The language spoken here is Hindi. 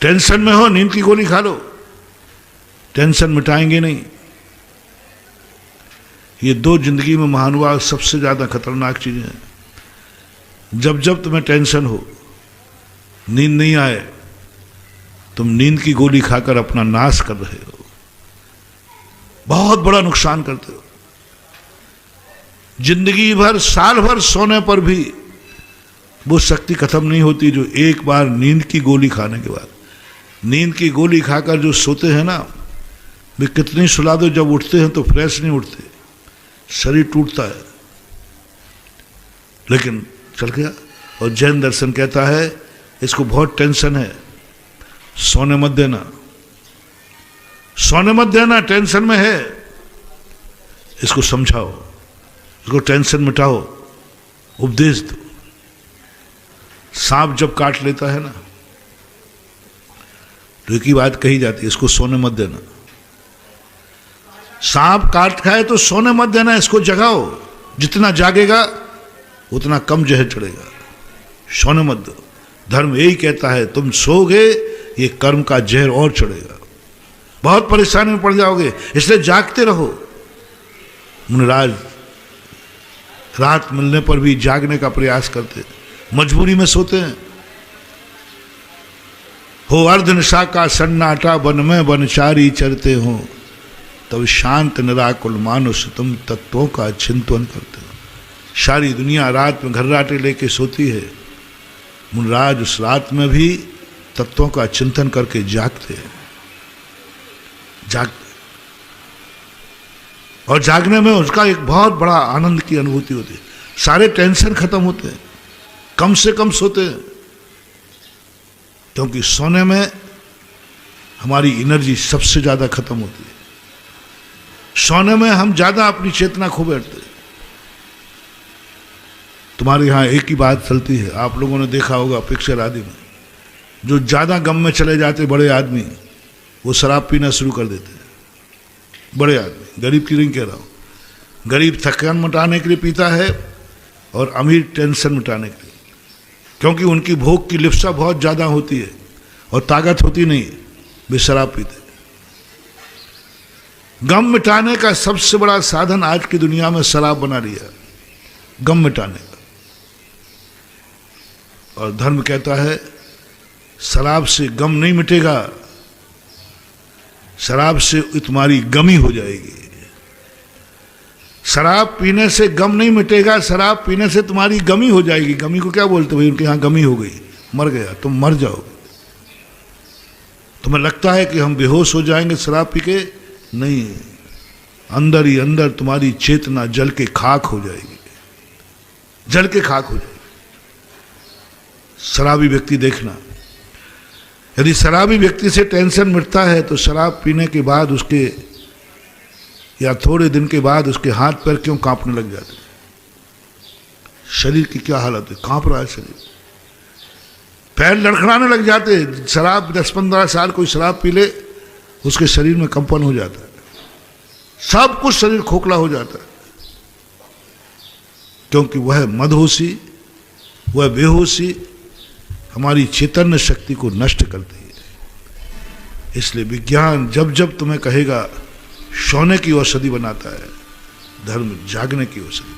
टेंशन में हो, नींद की गोली खा लो, टेंशन मिटाएंगे नहीं। ये दो जिंदगी में महानुभाव सबसे ज्यादा खतरनाक चीजें हैं। जब जब तुम्हें टेंशन हो, नींद नहीं आए, तुम नींद की गोली खाकर अपना नाश कर रहे हो, बहुत बड़ा नुकसान करते हो। जिंदगी भर, साल भर सोने पर भी वो शक्ति खत्म नहीं होती जो एक बार नींद की गोली खाने के बाद। नींद की गोली खाकर जो सोते हैं ना, वे कितनी सुला दो, जब उठते हैं तो फ्रेश नहीं उठते, शरीर टूटता है। लेकिन चल गया। और जैन दर्शन कहता है इसको बहुत टेंशन है, सोने मत देना, सोने मत देना, टेंशन में है, इसको समझाओ, इसको टेंशन मिटाओ, उपदेश दो। सांप जब काट लेता है ना, तो एक ही बात कही जाती है, इसको सोने मत देना। सांप काट खाए तो सोने मत देना, इसको जगाओ, जितना जागेगा उतना कम जहर चढ़ेगा, सोने मत दो। धर्म यही कहता है, तुम सोओगे ये कर्म का जहर और चढ़ेगा, बहुत परेशानी में पड़ जाओगे, इसलिए जागते रहो। मुनिराज रात मिलने पर भी जागने का प्रयास करते, मजबूरी में सोते हैं। हो अर्धनिशा का सन्नाटा, वन में वनचारी चरते हो, तब शांत निराकुल मानुष तुम तत्वों का चिंतन करते हो। सारी दुनिया रात में घर्राटे लेके सोती है, मुनिराज उस रात में भी तत्वों का चिंतन करके जागते हैं, जागते। और जागने में उसका एक बहुत बड़ा आनंद की अनुभूति होती है, सारे टेंशन खत्म होते हैं, कम से कम सोते हैं। क्योंकि सोने में हमारी एनर्जी सबसे ज्यादा खत्म होती है, सोने में हम ज्यादा अपनी चेतना खो बैठते हैं। तुम्हारे यहाँ एक ही बात चलती है, आप लोगों ने देखा होगा पिक्चर आदि में, जो ज्यादा गम में चले जाते बड़े आदमी, वो शराब पीना शुरू कर देते हैं। बड़े आदमी, गरीब की नहीं कह रहा हूं, गरीब थकान मिटाने के लिए पीता है और अमीर टेंशन मिटाने के लिए, क्योंकि उनकी भोग की लिप्सा बहुत ज्यादा होती है और ताकत होती नहीं है, वे शराब पीते। गम मिटाने का सबसे बड़ा साधन आज की दुनिया में शराब बना लिया, गम मिटाने का। और धर्म कहता है शराब से गम नहीं मिटेगा, शराब से तुम्हारी गमी हो जाएगी। शराब पीने से गम नहीं मिटेगा, शराब पीने से तुम्हारी गमी हो जाएगी। गमी को क्या बोलते भाई, उनके यहां गमी हो गई, मर गया, तुम मर जाओगे। तुम्हें लगता है कि हम बेहोश हो जाएंगे शराब पी के, नहीं, अंदर ही अंदर तुम्हारी चेतना जल के खाक हो जाएगी, जल के खाक हो जाएगी। शराबी व्यक्ति देखना, यदि शराबी व्यक्ति से टेंशन मिटता है तो शराब पीने के बाद उसके, या थोड़े दिन के बाद उसके हाथ पैर क्यों कांपने लग जाते, शरीर की क्या हालत है, कांप रहा है शरीर, पैर लड़खड़ाने लग जाते। शराब 10-15 साल कोई शराब पी ले, उसके शरीर में कंपन हो जाता है, सब कुछ शरीर खोखला हो जाता है, क्योंकि वह मदहोशी, वह बेहोशी हमारी चैतन्य शक्ति को नष्ट करती है। इसलिए विज्ञान जब जब तुम्हें कहेगा सोने की औषधि बनाता है, धर्म जागने की औषधि।